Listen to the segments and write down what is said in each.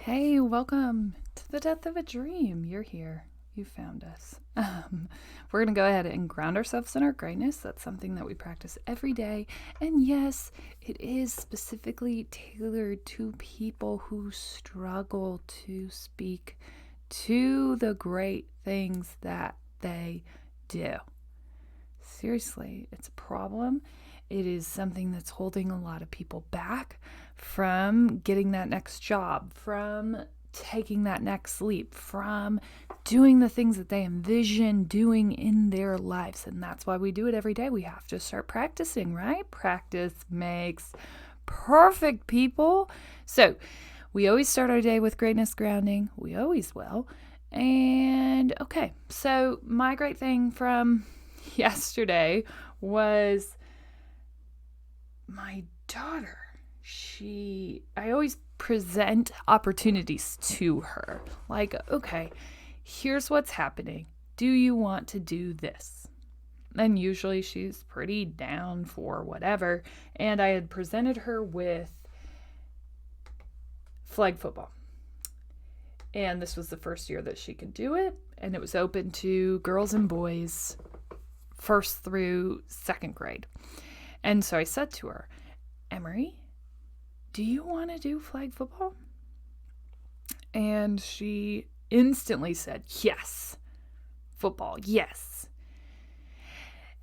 Hey, welcome to the Death of a Dream. You're here. You found us. We're going to go ahead and ground ourselves in our greatness. That's something that we practice every day. And yes, it is specifically tailored to people who struggle to speak to the great things that they do. Seriously, it's a problem. It is something that's holding a lot of people back from getting that next job, from taking that next leap, from doing the things that they envision doing in their lives. And that's why we do it every day. We have to start practicing, right? Practice makes perfect, people. So we always start our day with greatness grounding. We always will. And okay, so my great thing from yesterday was my daughter. I always present opportunities to her. Like, okay, here's what's happening. Do you want to do this? And usually she's pretty down for whatever. And I had presented her with flag football. And this was the first year that she could do it. And it was open to girls and boys, first through second grade. And so I said to her, Emery, do you want to do flag football? And she instantly said, yes. Football, yes.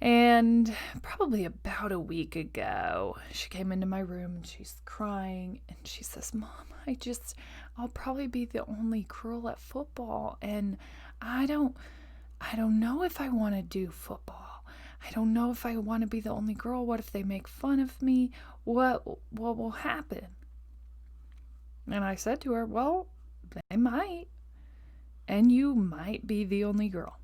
And probably about a week ago, she came into my room and she's crying and she says, Mom, I'll probably be the only girl at football and I don't know if I want to do football. I don't know if I want to be the only girl. What if they make fun of me? What will happen? And I said to her, well, they might. And you might be the only girl.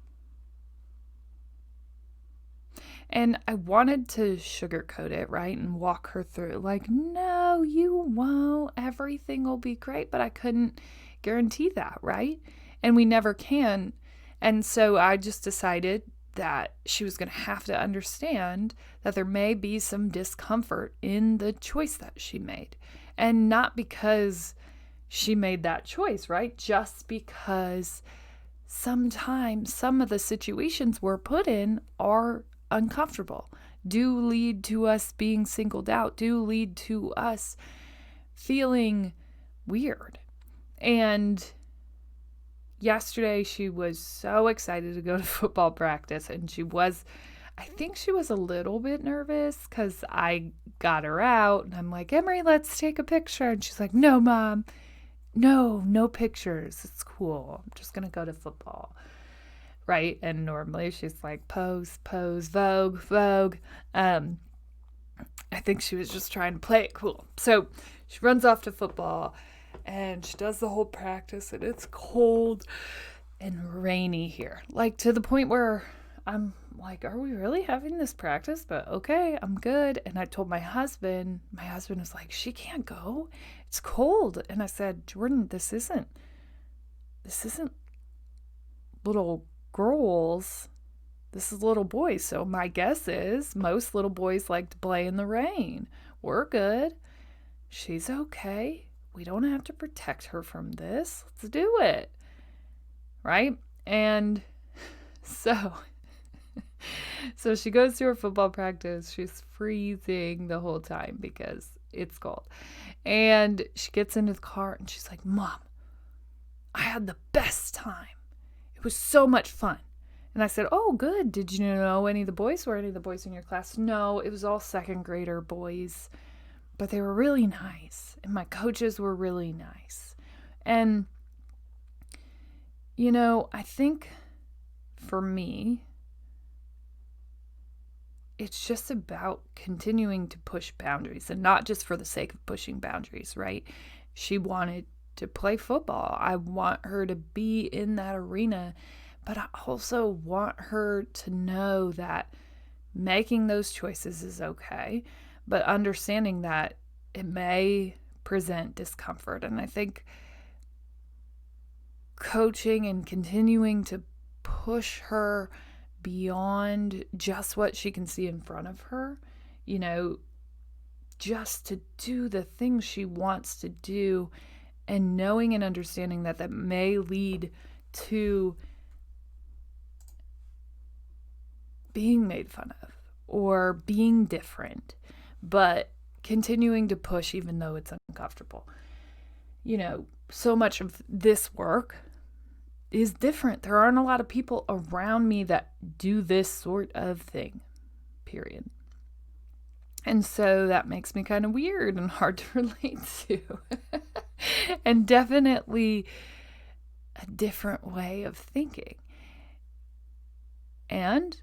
And I wanted to sugarcoat it, right? And walk her through. Like, no, you won't. Everything will be great. But I couldn't guarantee that, right? And we never can. And so I just decided that she was going to have to understand that there may be some discomfort in the choice that she made. And not because she made that choice, right? Just because sometimes some of the situations we're put in are uncomfortable, do lead to us being singled out, do lead to us feeling weird. And yesterday, she was so excited to go to football practice, and I think she was a little bit nervous because I got her out, and I'm like, Emery, let's take a picture. And she's like, no, Mom, no pictures. It's cool. I'm just going to go to football, right? And normally she's like, pose, Vogue. I think she was just trying to play it cool. So she runs off to football, and she does the whole practice, and it's cold and rainy here. Like, to the point where I'm like, are we really having this practice? But okay, I'm good. And I told my husband was like, she can't go. It's cold. And I said, Jordan, this isn't little girls. This is little boys. So my guess is most little boys like to play in the rain. We're good. She's okay. We don't have to protect her from this. Let's do it. Right? And so she goes to her football practice. She's freezing the whole time because it's cold. And she gets into the car and she's like, Mom, I had the best time. It was so much fun. And I said, oh, good. Did you know any of the boys? Were any of the boys in your class? No, it was all second grader boys. But they were really nice. And my coaches were really nice. And, I think for me, it's just about continuing to push boundaries, and not just for the sake of pushing boundaries, right? She wanted to play football. I want her to be in that arena, but I also want her to know that making those choices is okay, but understanding that it may present discomfort. And I think coaching and continuing to push her beyond just what she can see in front of her, just to do the things she wants to do and knowing and understanding that that may lead to being made fun of or being different, but continuing to push even though it's uncomfortable. So much of this work is different. There aren't a lot of people around me that do this sort of thing, period. And so that makes me kind of weird and hard to relate to. And definitely a different way of thinking. And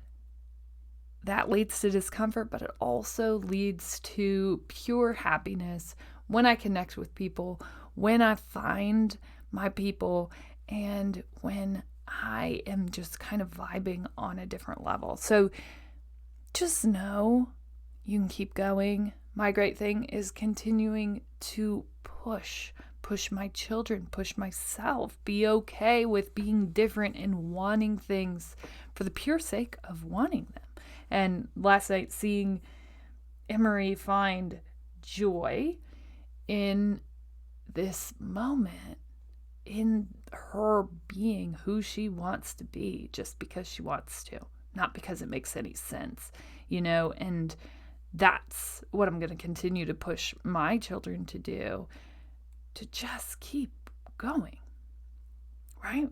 that leads to discomfort, but it also leads to pure happiness when I connect with people, when I find my people, and when I am just kind of vibing on a different level. So just know you can keep going. My great thing is continuing to push my children, push myself, be okay with being different and wanting things for the pure sake of wanting them. And last night, seeing Emery find joy in this moment, in her being who she wants to be, just because she wants to, not because it makes any sense, and that's what I'm going to continue to push my children to do, to just keep going, right?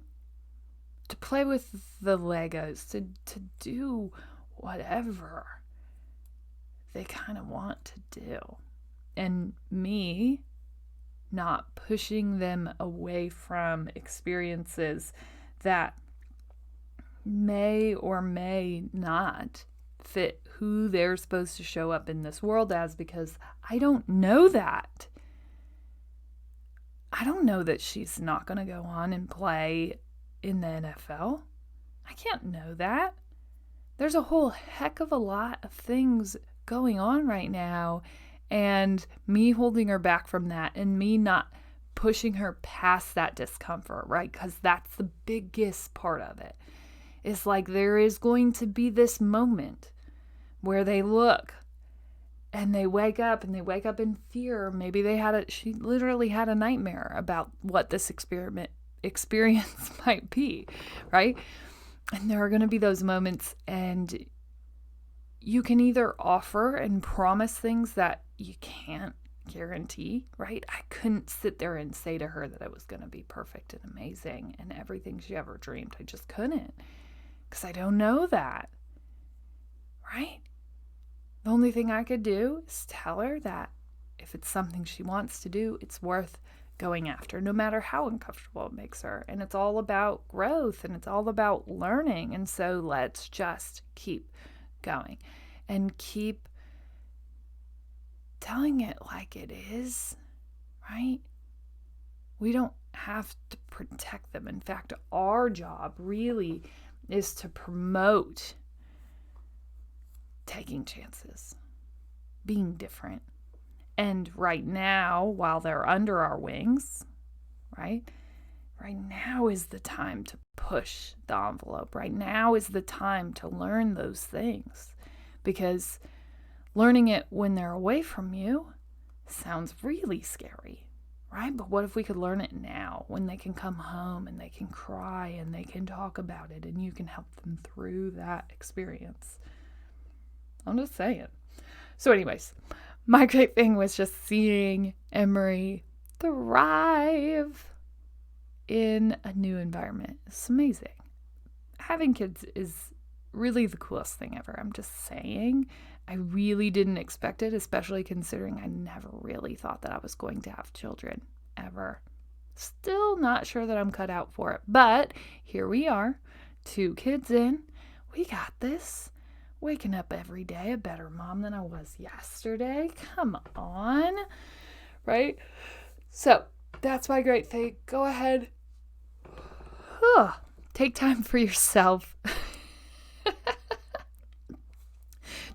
To play with the Legos, to do whatever they kind of want to do. And me not pushing them away from experiences that may or may not fit who they're supposed to show up in this world as, because I don't know that. I don't know that she's not going to go on and play in the NFL. I can't know that. There's a whole heck of a lot of things going on right now, and me holding her back from that and me not pushing her past that discomfort, right? Because that's the biggest part of it. It's like there is going to be this moment where they look and they wake up in fear. Maybe she literally had a nightmare about what this experience might be, right? And there are going to be those moments, and you can either offer and promise things that you can't guarantee, right? I couldn't sit there and say to her that it was going to be perfect and amazing and everything she ever dreamed. I just couldn't, because I don't know that, right? The only thing I could do is tell her that if it's something she wants to do, it's worth going after, no matter how uncomfortable it makes her. And it's all about growth, and it's all about learning. And so let's just keep going and keep telling it like it is, right? We don't have to protect them. In fact, our job really is to promote taking chances, being different. And right now, while they're under our wings, right now is the time to push the envelope. Right now is the time to learn those things, because learning it when they're away from you sounds really scary, right? But what if we could learn it now, when they can come home and they can cry and they can talk about it and you can help them through that experience? I'm just saying. So anyways, my great thing was just seeing Emery thrive in a new environment. It's amazing. Having kids is really the coolest thing ever. I'm just saying. I really didn't expect it, especially considering I never really thought that I was going to have children ever. Still not sure that I'm cut out for it. But here we are, 2 kids in. We got this. Waking up every day a better mom than I was yesterday. Come on. Right? So that's my great thing. Go ahead. Take time for yourself.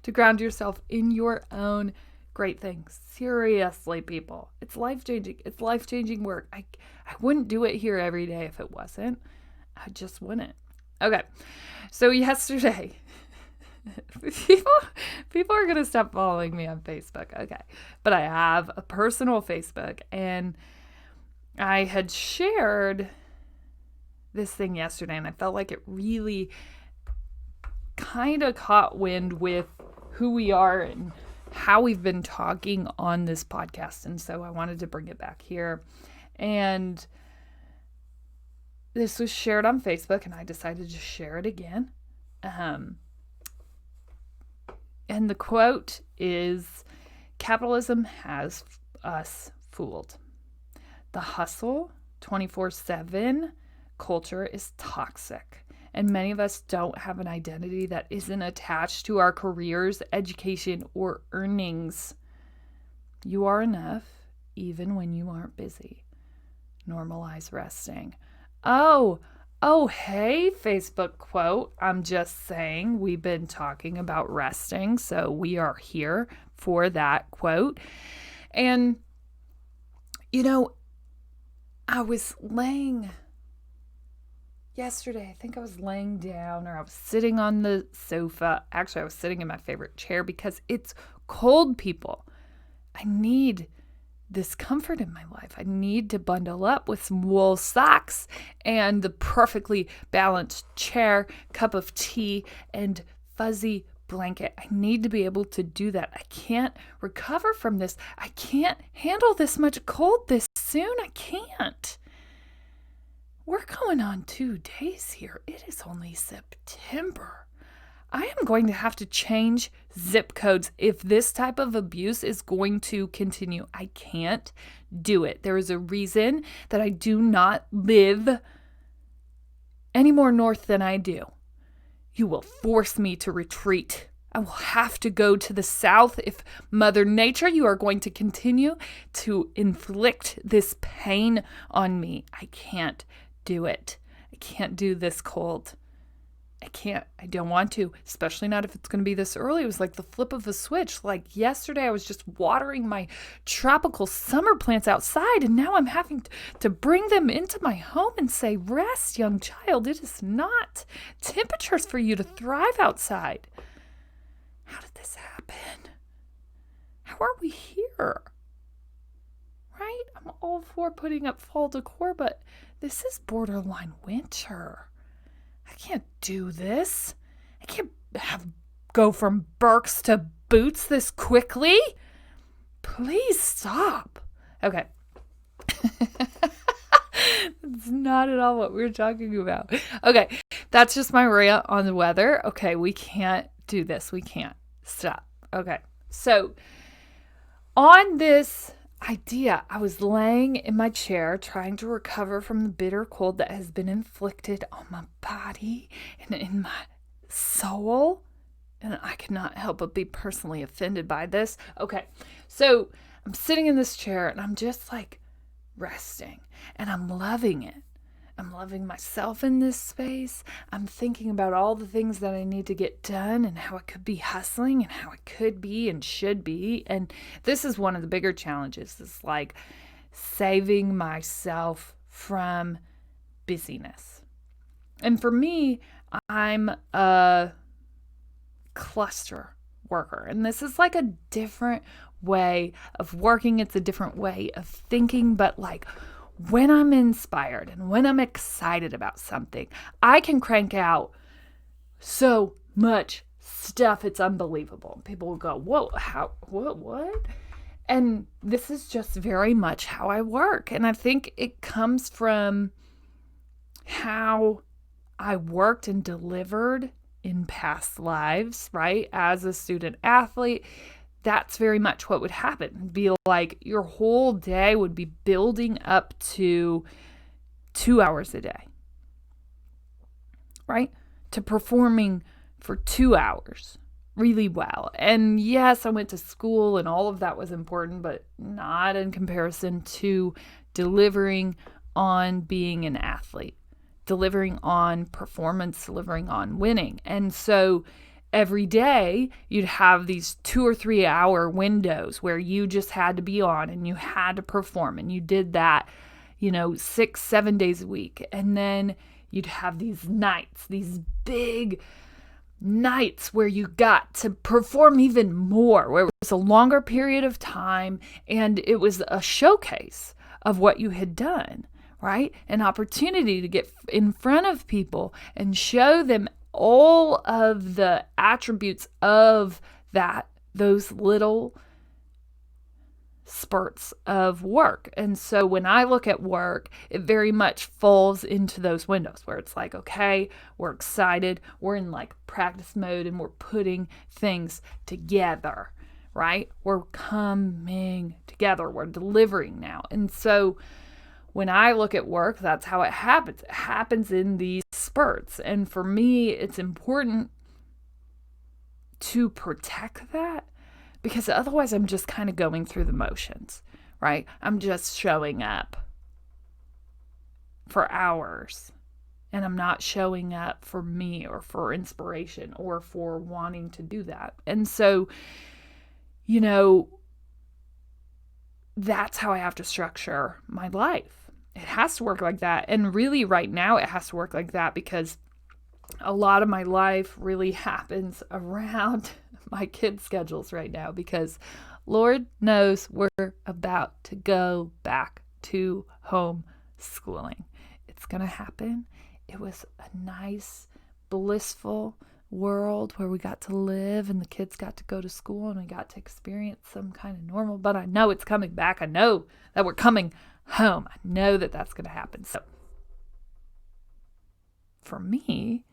To ground yourself in your own great things. Seriously, people. It's life-changing. It's life-changing work. I wouldn't do it here every day if it wasn't. I just wouldn't. Okay. So yesterday, people are going to stop following me on Facebook. Okay. But I have a personal Facebook, and I had shared this thing yesterday, and I felt like it really kind of caught wind with who we are and how we've been talking on this podcast. And so I wanted to bring it back here. And this was shared on Facebook, and I decided to share it again. And the quote is, "Capitalism has us fooled. The hustle 24/7 culture is toxic, and many of us don't have an identity that isn't attached to our careers, education, or earnings. You are enough even when you aren't busy. Normalize resting." Hey, Facebook quote. I'm just saying, we've been talking about resting, so we are here for that quote. And, I was laying yesterday, I think I was laying down, or I was sitting on the sofa. Actually, I was sitting in my favorite chair because it's cold, people. I need this comfort in my life. I need to bundle up with some wool socks and the perfectly balanced chair, cup of tea, and fuzzy blanket. I need to be able to do that. I can't recover from this. I can't handle this much cold this soon. I can't. We're going on 2 days here. It is only September. I am going to have to change zip codes if this type of abuse is going to continue. I can't do it. There is a reason that I do not live any more north than I do. You will force me to retreat. I will have to go to the south if Mother Nature, you are going to continue to inflict this pain on me. I can't do it. I can't do this cold. I don't want to, especially not if it's going to be this early. It was like the flip of a switch. Like yesterday, I was just watering my tropical summer plants outside, and now I'm having to bring them into my home and say, rest, young child. It is not temperatures for you to thrive outside. How did this happen? How are we here? Right? I'm all for putting up fall decor, but this is borderline winter. I can't do this. I can't go from Birks to Boots this quickly. Please stop. Okay. That's not at all what we were talking about. Okay. That's just my rant on the weather. Okay. We can't do this. We can't. Stop. Okay. So on this idea, I was laying in my chair trying to recover from the bitter cold that has been inflicted on my body and in my soul. And I cannot help but be personally offended by this. Okay, so I'm sitting in this chair and I'm just like resting, and I'm loving it. I'm loving myself in this space. I'm thinking about all the things that I need to get done and how I could be hustling and how I could be and should be. And this is one of the bigger challenges, is like saving myself from busyness. And for me, I'm a cluster worker. And this is like a different way of working. It's a different way of thinking, but like when I'm inspired and when I'm excited about something, I can crank out so much stuff. It's unbelievable. People will go, whoa, what? And this is just very much how I work. And I think it comes from how I worked and delivered in past lives, right? As a student athlete, that's very much what would happen. It'd be like your whole day would be building up to 2 hours a day, right? To performing for 2 hours really well. And yes, I went to school and all of that was important, but not in comparison to delivering on being an athlete, delivering on performance, delivering on winning. And so every day you'd have these 2 or 3 hour windows where you just had to be on and you had to perform, and you did that, 6-7 days a week. And then you'd have these nights, these big nights where you got to perform even more, where it was a longer period of time and it was a showcase of what you had done, right? An opportunity to get in front of people and show them all of the attributes of those little spurts of work. And so when I look at work, it very much falls into those windows where it's like, okay, we're excited, we're in like practice mode, and we're putting things together, right? We're coming together, we're delivering now. And so when I look at work, that's how it happens. It happens in these spurts. And for me, it's important to protect that, because otherwise I'm just kind of going through the motions, right? I'm just showing up for hours, and I'm not showing up for me or for inspiration or for wanting to do that. And so, that's how I have to structure my life. It has to work like that. And really right now it has to work like that because a lot of my life really happens around my kids' schedules right now, because Lord knows we're about to go back to homeschooling. It's going to happen. It was a nice, blissful world where we got to live and the kids got to go to school and we got to experience some kind of normal, but I know it's coming back. I know that we're coming home. I know that that's going to happen. So for me,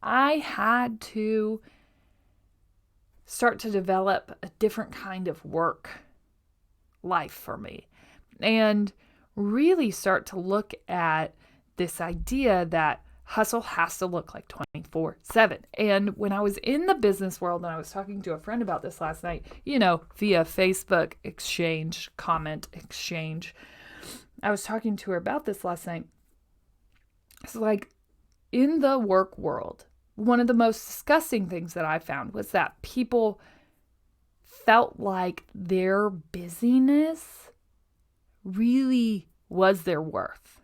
I had to start to develop a different kind of work life for me and really start to look at this idea that hustle has to look like 24/7. And when I was in the business world, and I was talking to a friend about this last night, via Facebook exchange, comment exchange, I was talking to her about this last night. It's like in the work world, one of the most disgusting things that I found was that people felt like their busyness really was their worth.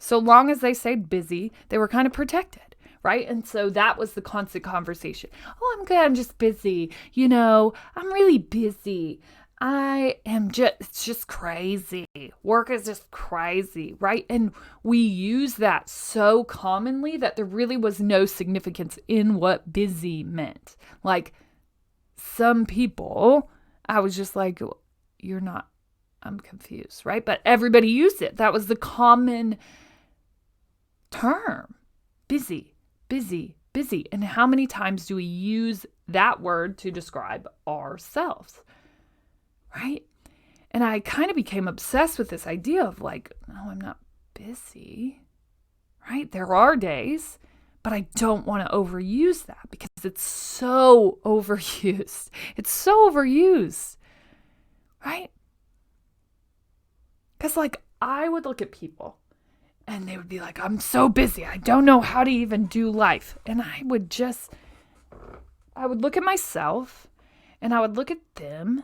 So long as they stayed busy, they were kind of protected, right? And so that was the constant conversation. Oh, I'm good. I'm just busy. I'm really busy. It's just crazy. Work is just crazy, right? And we use that so commonly that there really was no significance in what busy meant. Like some people, I was just like, you're not, I'm confused, right? But everybody used it. That was the common term. Busy, busy, busy. And how many times do we use that word to describe ourselves? Right? And I kind of became obsessed with this idea of like, no, I'm not busy, right? There are days, but I don't want to overuse that because it's so overused. It's so overused, right? Because like I would look at people and they would be like, I'm so busy. I don't know how to even do life. And I would look at myself and I would look at them.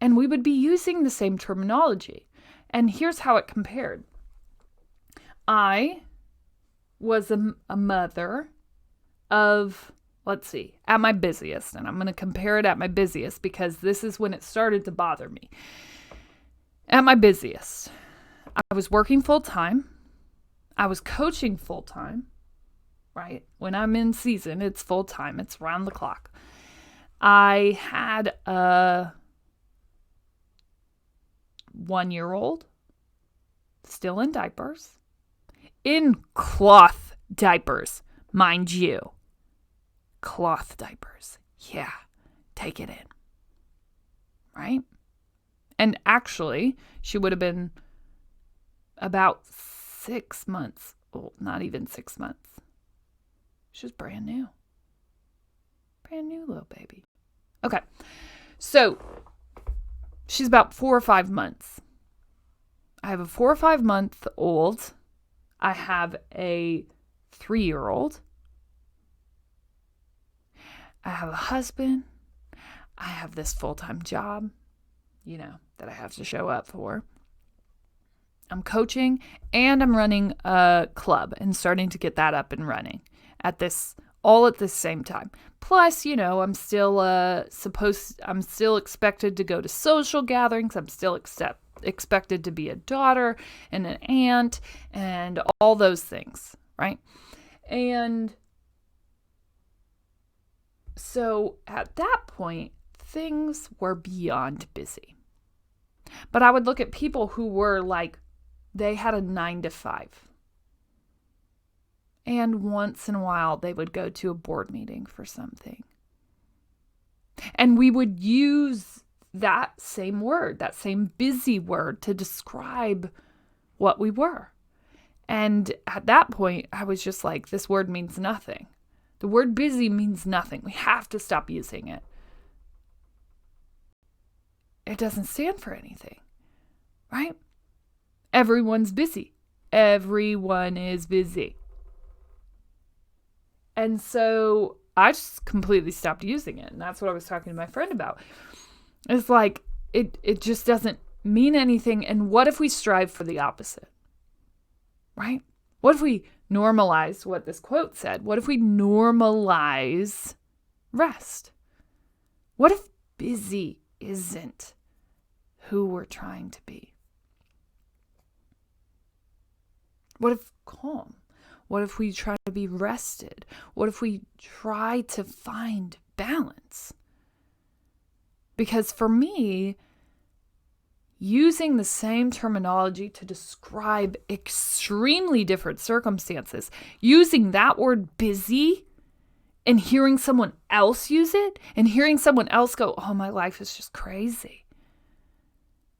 And we would be using the same terminology. And here's how it compared. I was a mother of, at my busiest. And I'm going to compare it at my busiest because this is when it started to bother me. At my busiest, I was working full time. I was coaching full time, right? When I'm in season, it's full time. It's round the clock. I had a 1-year-old, still in diapers, in cloth diapers, mind you. Cloth diapers. Yeah, take it in. Right? And actually, she would have been about 6 months old, not even 6 months. She was brand new. Brand new little baby. Okay, so she's about 4 or 5 months. I have a 4 or 5 month old. I have a 3-year-old. I have a husband. I have this full-time job, that I have to show up for. I'm coaching and I'm running a club and starting to get that up and running all at the same time. Plus, I'm still expected to go to social gatherings. I'm still expected to be a daughter and an aunt and all those things, right? And so at that point, things were beyond busy. But I would look at people who were like, they had a 9 to 5. And once in a while, they would go to a board meeting for something. And we would use that same word, that same busy word, to describe what we were. And at that point, I was just like, this word means nothing. The word busy means nothing. We have to stop using it. It doesn't stand for anything, right? Everyone's busy. Everyone is busy. And so I just completely stopped using it. And that's what I was talking to my friend about. It's like, it just doesn't mean anything. And what if we strive for the opposite? Right? What if we normalize what this quote said? What if we normalize rest? What if busy isn't who we're trying to be? What if calm? What if we try to be rested? What if we try to find balance? Because for me, using the same terminology to describe extremely different circumstances, using that word busy and hearing someone else use it and hearing someone else go, oh, my life is just crazy.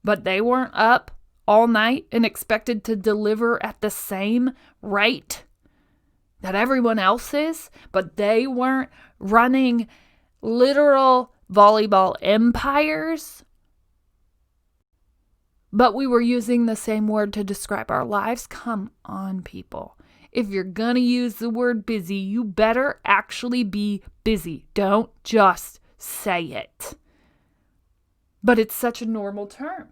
But they weren't up all night and expected to deliver at the same rate that everyone else is, but they weren't running literal volleyball empires. But we were using the same word to describe our lives. Come on, people. If you're going to use the word busy, you better actually be busy. Don't just say it. But it's such a normal term.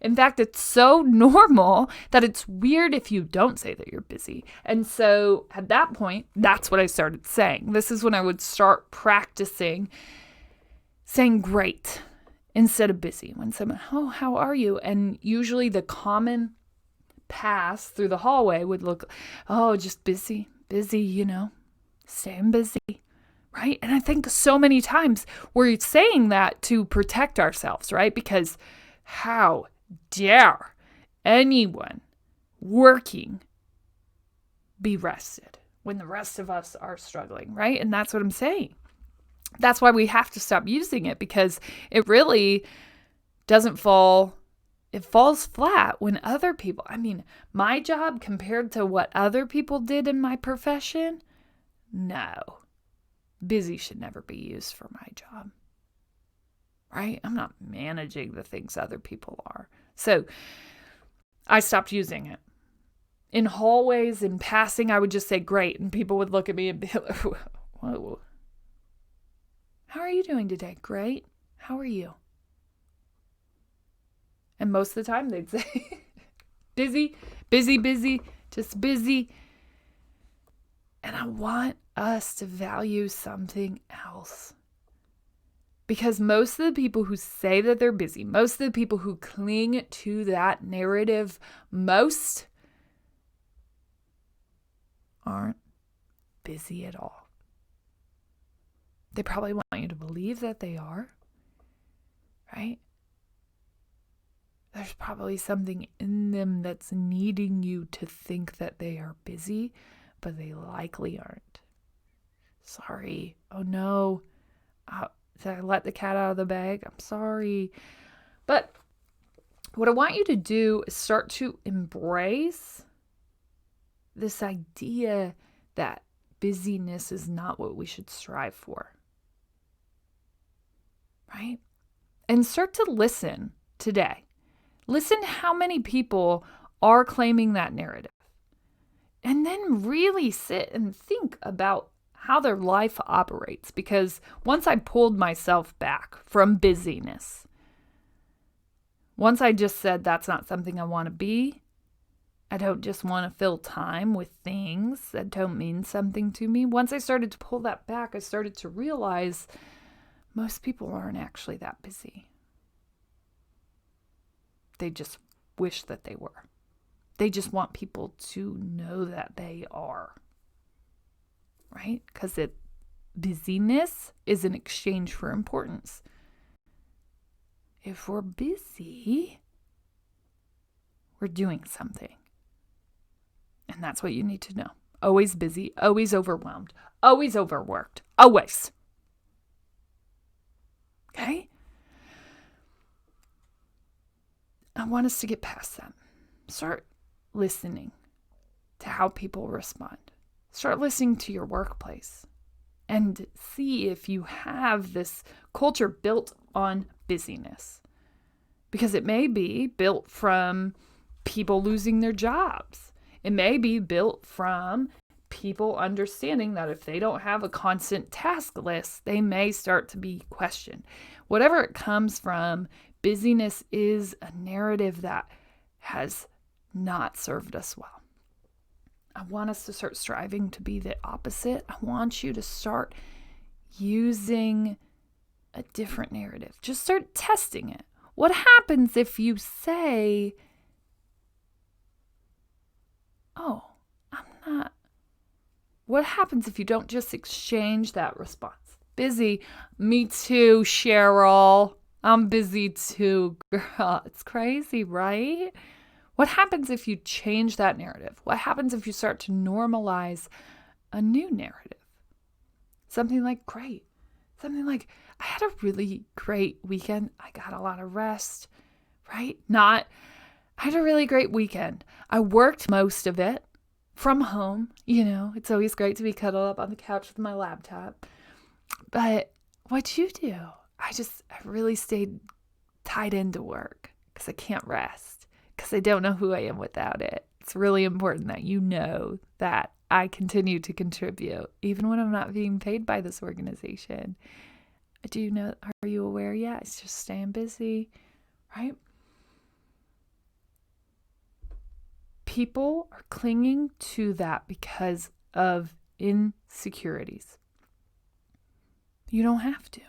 In fact, it's so normal that it's weird if you don't say that you're busy. And so at that point, that's what I started saying. This is when I would start practicing saying great instead of busy. When someone, oh, how are you? And usually the common pass through the hallway would look, oh, just busy, staying busy, right? And I think so many times we're saying that to protect ourselves, right? Because how dare anyone working be rested when the rest of us are struggling, right? And that's what I'm saying. That's why we have to stop using it, because it really doesn't fall, it falls flat when other people, my job compared to what other people did in my profession, no. Busy should never be used for my job, right? I'm not managing the things other people are. So I stopped using it. In hallways, in passing, I would just say great, and people would look at me and be like, whoa. How are you doing today? Great. How are you? And most of the time they'd say, busy, just busy. And I want us to value something else. Because most of the people who say that they're busy, most of the people who cling to that narrative most aren't busy at all. They probably want you to believe that they are, right? There's probably something in them that's needing you to think that they are busy, but they likely aren't. Sorry. Oh no. Did I let the cat out of the bag? I'm sorry. But what I want you to do is start to embrace this idea that busyness is not what we should strive for. Right? And start to listen today. Listen how many people are claiming that narrative. And then really sit and think about how their life operates. Because once I pulled myself back from busyness, once I just said that's not something I want to be, I don't just want to fill time with things that don't mean something to me. Once I started to pull that back, I started to realize most people aren't actually that busy. They just wish that they were. They just want people to know that they are. Right? Because busyness is an exchange for importance. If we're busy, we're doing something. And that's what you need to know. Always busy, always overwhelmed, always overworked, always. Okay? I want us to get past that. Start listening to how people respond. Start listening to your workplace and see if you have this culture built on busyness. Because it may be built from people losing their jobs. It may be built from people understanding that if they don't have a constant task list, they may start to be questioned. Whatever it comes from, busyness is a narrative that has not served us well. I want us to start striving to be the opposite. I want you to start using a different narrative. Just start testing it. What happens if you say, oh, I'm not. What happens if you don't just exchange that response? Busy. Me too, Cheryl. I'm busy too, girl. It's crazy, right? What happens if you change that narrative? What happens if you start to normalize a new narrative? Something like, great. Something like, I had a really great weekend. I got a lot of rest, right? I had a really great weekend. I worked most of it from home. It's always great to be cuddled up on the couch with my laptop. But what'd you do? I really stayed tied into work because I can't rest, because I don't know who I am without it. It's really important that you know that I continue to contribute, even when I'm not being paid by this organization. Do you know, are you aware yet? It's just staying busy, right? People are clinging to that because of insecurities. You don't have to.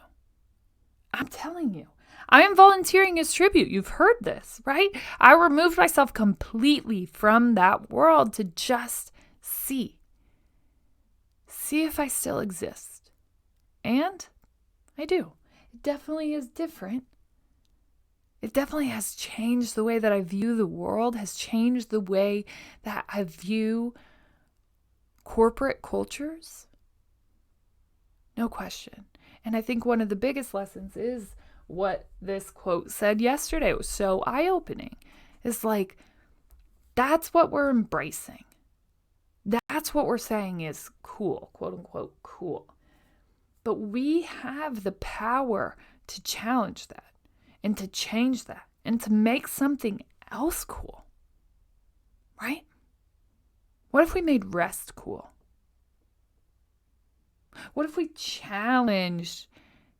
I'm telling you. I am volunteering as tribute. You've heard this, right? I removed myself completely from that world to just see if I still exist. And I do. It definitely is different. It definitely has changed the way that I view the world, has changed the way that I view corporate cultures. No question. And I think one of the biggest lessons is what this quote said yesterday. It was so eye-opening. It's like, that's what we're embracing. That's what we're saying is cool, quote unquote cool. But we have the power to challenge that and to change that and to make something else cool, right? What if we made rest cool? What if we challenged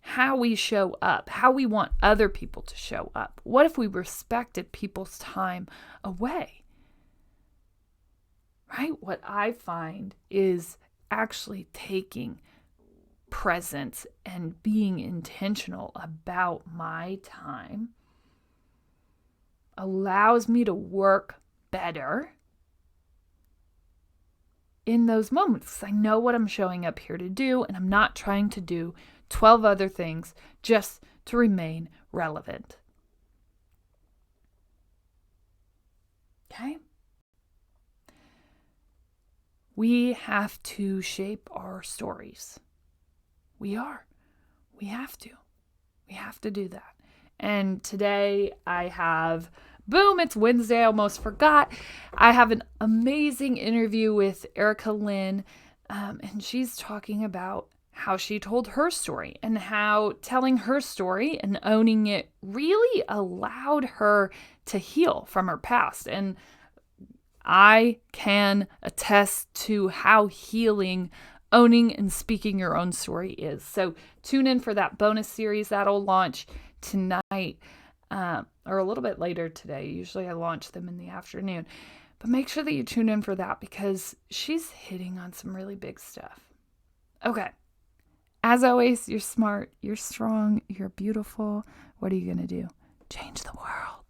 how we show up, how we want other people to show up? What if we respected people's time away? Right? What I find is actually taking presence and being intentional about my time allows me to work better in those moments. I know what I'm showing up here to do, and I'm not trying to do 12 other things just to remain relevant. Okay? We have to shape our stories. We have to. We have to do that. And today I have, boom, it's Wednesday, I almost forgot. I have an amazing interview with Erica Lynn, and she's talking about how she told her story and how telling her story and owning it really allowed her to heal from her past. And I can attest to how healing owning and speaking your own story is. So tune in for that bonus series that'll launch tonight or a little bit later today. Usually I launch them in the afternoon. But make sure that you tune in for that because she's hitting on some really big stuff. Okay. As always, you're smart, you're strong, you're beautiful. What are you going to do? Change the world.